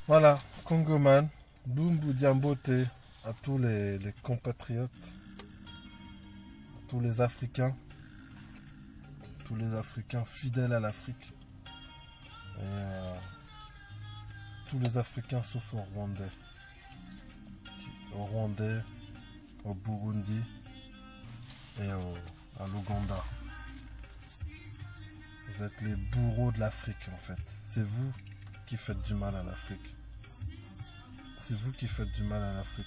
Voilà, Congoman, Bumbu Diambote à tous les compatriotes, tous les Africains fidèles à l'Afrique, et tous les Africains sauf au Rwandais, au Burundi et à l'Ouganda. Vous êtes les bourreaux de l'Afrique en fait. C'est vous qui faites du mal à l'Afrique. C'est vous qui faites du mal à l'Afrique.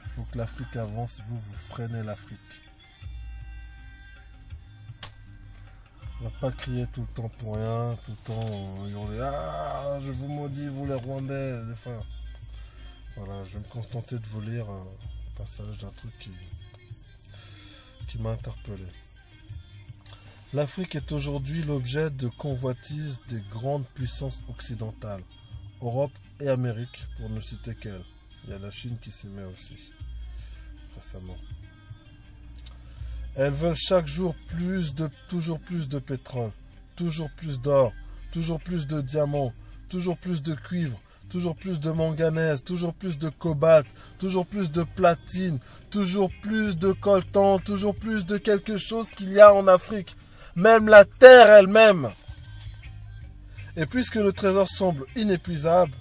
Il faut que l'Afrique avance, vous freinez l'Afrique. On va pas crier tout le temps pour rien, tout le temps hurler ah je vous maudis vous les Rwandais. Enfin, voilà, je vais me contenter de vous lire un passage d'un truc qui m'a interpellé. L'Afrique est aujourd'hui l'objet de convoitises des grandes puissances occidentales, Europe et Amérique, pour ne citer qu'elles. Il y a la Chine qui s'y met aussi, récemment. Elles veulent chaque jour toujours plus de pétrole, toujours plus d'or, toujours plus de diamants, toujours plus de cuivre, toujours plus de manganèse, toujours plus de cobalt, toujours plus de platine, toujours plus de coltan, toujours plus de quelque chose qu'il y a en Afrique. Même la terre elle-même. Et puisque le trésor semble inépuisable,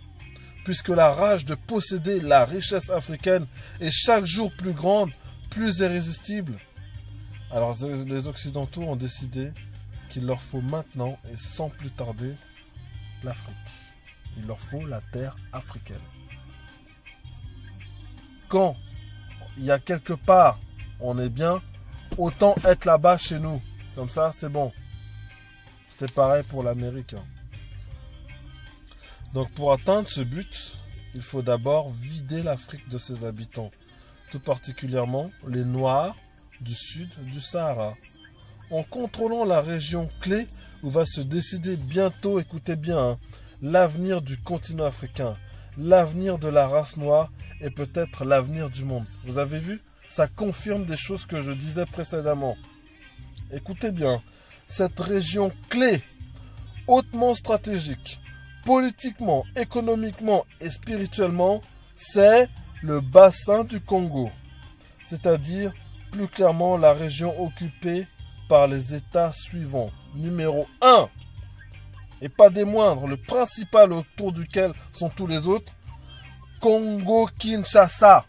puisque la rage de posséder la richesse africaine est chaque jour plus grande, plus irrésistible, alors les Occidentaux ont décidé qu'il leur faut maintenant, et sans plus tarder, l'Afrique. Il leur faut la terre africaine. Quand il y a quelque part, on est bien, autant être là-bas chez nous. Comme ça, c'est bon. C'était pareil pour l'Amérique. Donc pour atteindre ce but, il faut d'abord vider l'Afrique de ses habitants, tout particulièrement les Noirs du sud du Sahara, en contrôlant la région clé où va se décider bientôt, écoutez bien, l'avenir du continent africain, l'avenir de la race noire et peut-être l'avenir du monde. Vous avez vu? Ça confirme des choses que je disais précédemment. Écoutez bien, cette région clé, hautement stratégique, politiquement, économiquement et spirituellement, c'est le bassin du Congo. C'est-à-dire, plus clairement, la région occupée par les États suivants. Numéro 1, et pas des moindres, le principal autour duquel sont tous les autres, Congo-Kinshasa.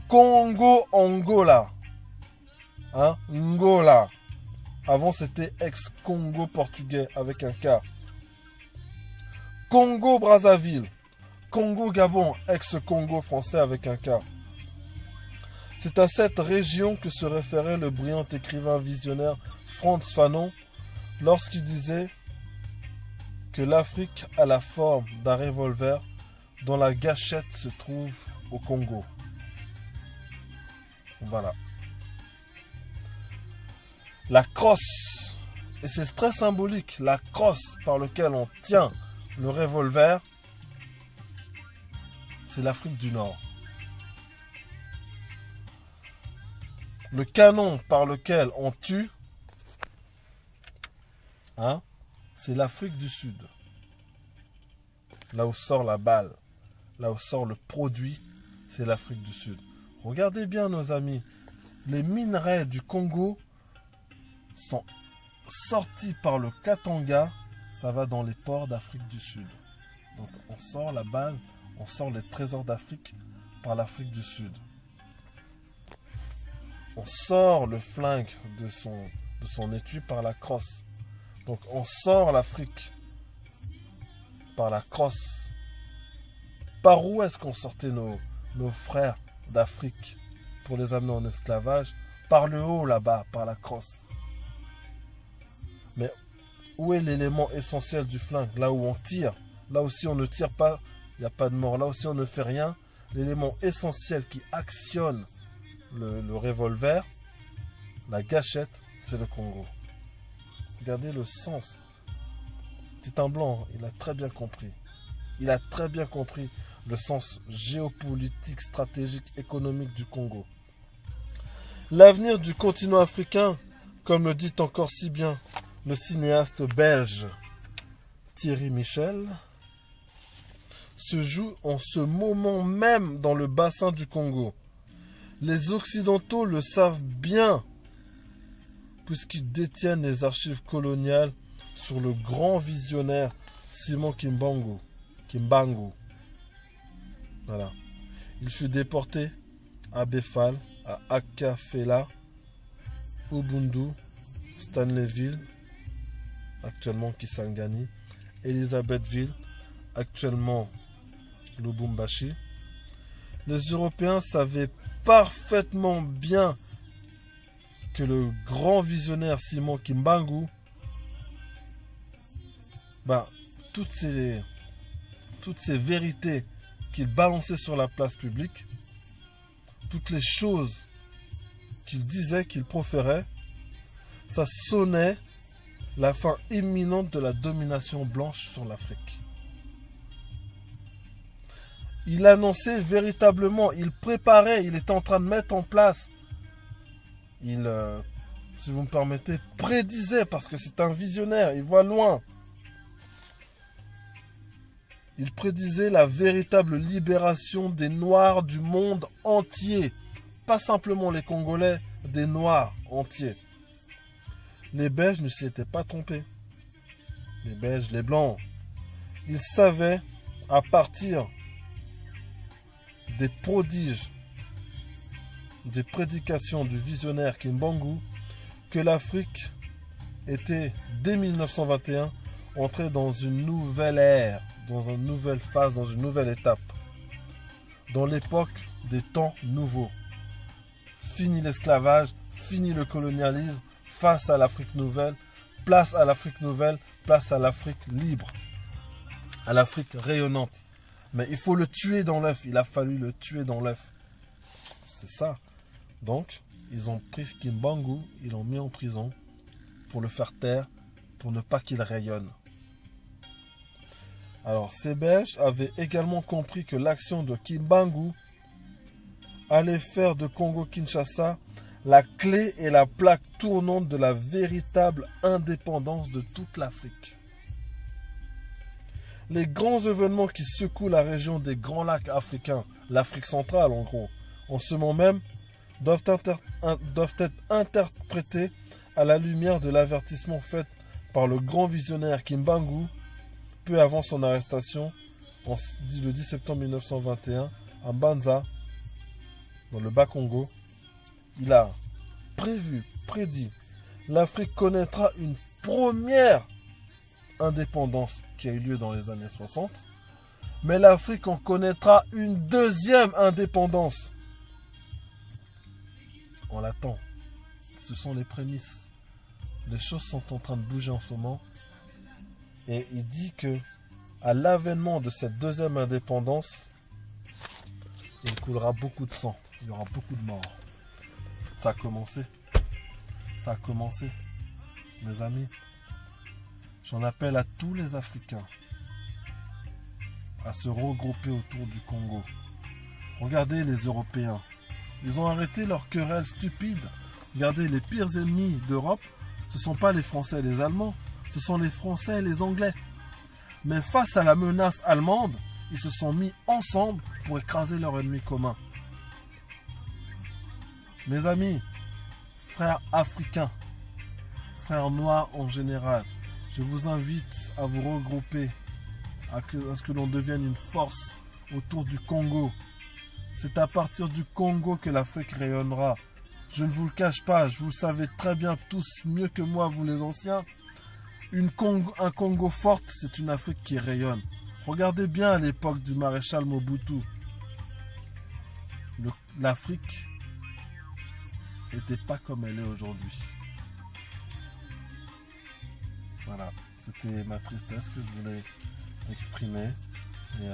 Congo-Angola. Hein? Angola. Avant, c'était ex-Congo portugais avec un K. Congo-Brazzaville. Congo-Gabon, ex-Congo français avec un K. C'est à cette région que se référait le brillant écrivain visionnaire Frantz Fanon lorsqu'il disait que l'Afrique a la forme d'un revolver dont la gâchette se trouve au Congo. Voilà. La crosse, et c'est très symbolique, la crosse par laquelle on tient le revolver, c'est l'Afrique du Nord. Le canon par lequel on tue, hein, c'est l'Afrique du Sud. Là où sort la balle, là où sort le produit, c'est l'Afrique du Sud. Regardez bien nos amis, les minerais du Congo sont sortis par le Katanga, ça va dans les ports d'Afrique du Sud. Donc on sort la balle, on sort les trésors d'Afrique par l'Afrique du Sud. On sort le flingue de son étui par la crosse. Donc on sort l'Afrique par la crosse. Par où est-ce qu'on sortait nos frères d'Afrique pour les amener en esclavage? Par le haut là-bas, par la crosse. Mais où est l'élément essentiel du flingue? Là où on tire. Là aussi on ne tire pas, il n'y a pas de mort. Là aussi on ne fait rien. L'élément essentiel qui actionne le revolver, la gâchette, c'est le Congo. Regardez le sens. C'est un blanc, il a très bien compris. Il a très bien compris le sens géopolitique, stratégique, économique du Congo. L'avenir du continent africain, comme le dit encore si bien le cinéaste belge Thierry Michel, se joue en ce moment même dans le bassin du Congo. Les Occidentaux le savent bien, puisqu'ils détiennent les archives coloniales sur le grand visionnaire Simon Kimbangu. Voilà. Il fut déporté à Befal, à Akafela, Ubundu, Stanleyville, actuellement Kisangani, Elisabethville, actuellement Lubumbashi. Les Européens savaient parfaitement bien que le grand visionnaire Simon Kimbangu, toutes ces vérités qu'il balançait sur la place publique, toutes les choses qu'il disait, qu'il proférait, ça sonnait la fin imminente de la domination blanche sur l'Afrique. Il annonçait véritablement, il préparait, il était en train de mettre en place, il, si vous me permettez, prédisait, parce que c'est un visionnaire, il voit loin. Il prédisait la véritable libération des Noirs du monde entier. Pas simplement les Congolais, des Noirs entiers. Les Belges ne s'y étaient pas trompés. Les Belges, les Blancs. Ils savaient, à partir des prodiges, des prédications du visionnaire Kimbangu, que l'Afrique était, dès 1921, entrée dans une nouvelle ère, dans une nouvelle phase, dans une nouvelle étape, dans l'époque des temps nouveaux. Fini l'esclavage, fini le colonialisme, face à l'Afrique nouvelle, place à l'Afrique nouvelle, place à l'Afrique libre, à l'Afrique rayonnante. Mais il faut le tuer dans l'œuf, il a fallu le tuer dans l'œuf. C'est ça. Donc, ils ont pris Kimbangu, ils l'ont mis en prison pour le faire taire, pour ne pas qu'il rayonne. Alors, ces Belges avaient également compris que l'action de Kimbangu allait faire de Congo-Kinshasa la clé et la plaque tournante de la véritable indépendance de toute l'Afrique. Les grands événements qui secouent la région des Grands Lacs africains, l'Afrique centrale en gros, en ce moment même, doivent être interprétés à la lumière de l'avertissement fait par le grand visionnaire Kimbangu peu avant son arrestation le 10 septembre 1921 à Banza, dans le Bas-Congo. Il a prédit, l'Afrique connaîtra une première indépendance qui a eu lieu dans les années 60, mais l'Afrique en connaîtra une deuxième indépendance. On l'attend. Ce sont les prémices. Les choses sont en train de bouger en ce moment. Et il dit que à l'avènement de cette deuxième indépendance, il coulera beaucoup de sang. Il y aura beaucoup de morts. Ça a commencé. Ça a commencé. Mes amis, j'en appelle à tous les Africains à se regrouper autour du Congo. Regardez les Européens. Ils ont arrêté leurs querelles stupides. Regardez, les pires ennemis d'Europe, ce ne sont pas les Français et les Allemands, ce sont les Français et les Anglais. Mais face à la menace allemande, ils se sont mis ensemble pour écraser leur ennemi commun. Mes amis, frères africains, frères noirs en général, je vous invite à vous regrouper, à ce que l'on devienne une force autour du Congo. C'est à partir du Congo que l'Afrique rayonnera. Je ne vous le cache pas, vous le savez très bien tous, mieux que moi, vous les anciens. Un Congo forte, c'est une Afrique qui rayonne. Regardez bien à l'époque du maréchal Mobutu. L'Afrique n'était pas comme elle est aujourd'hui. Voilà, c'était ma tristesse que je voulais exprimer. Et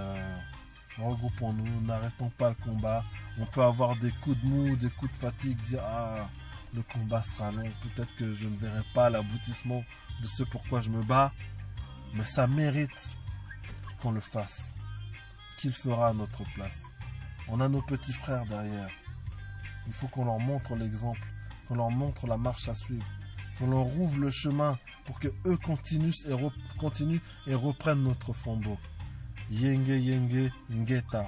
regroupons-nous, n'arrêtons pas le combat. On peut avoir des coups de mou, des coups de fatigue, dire le combat sera long. Peut-être que je ne verrai pas l'aboutissement de ce pourquoi je me bats, mais ça mérite qu'on le fasse. Qui le fera à notre place? On a nos petits frères derrière. Il faut qu'on leur montre l'exemple, qu'on leur montre la marche à suivre. qu'on leur rouvre le chemin pour que eux continuent et reprennent notre flambeau. Yenge Yenge Ngeta.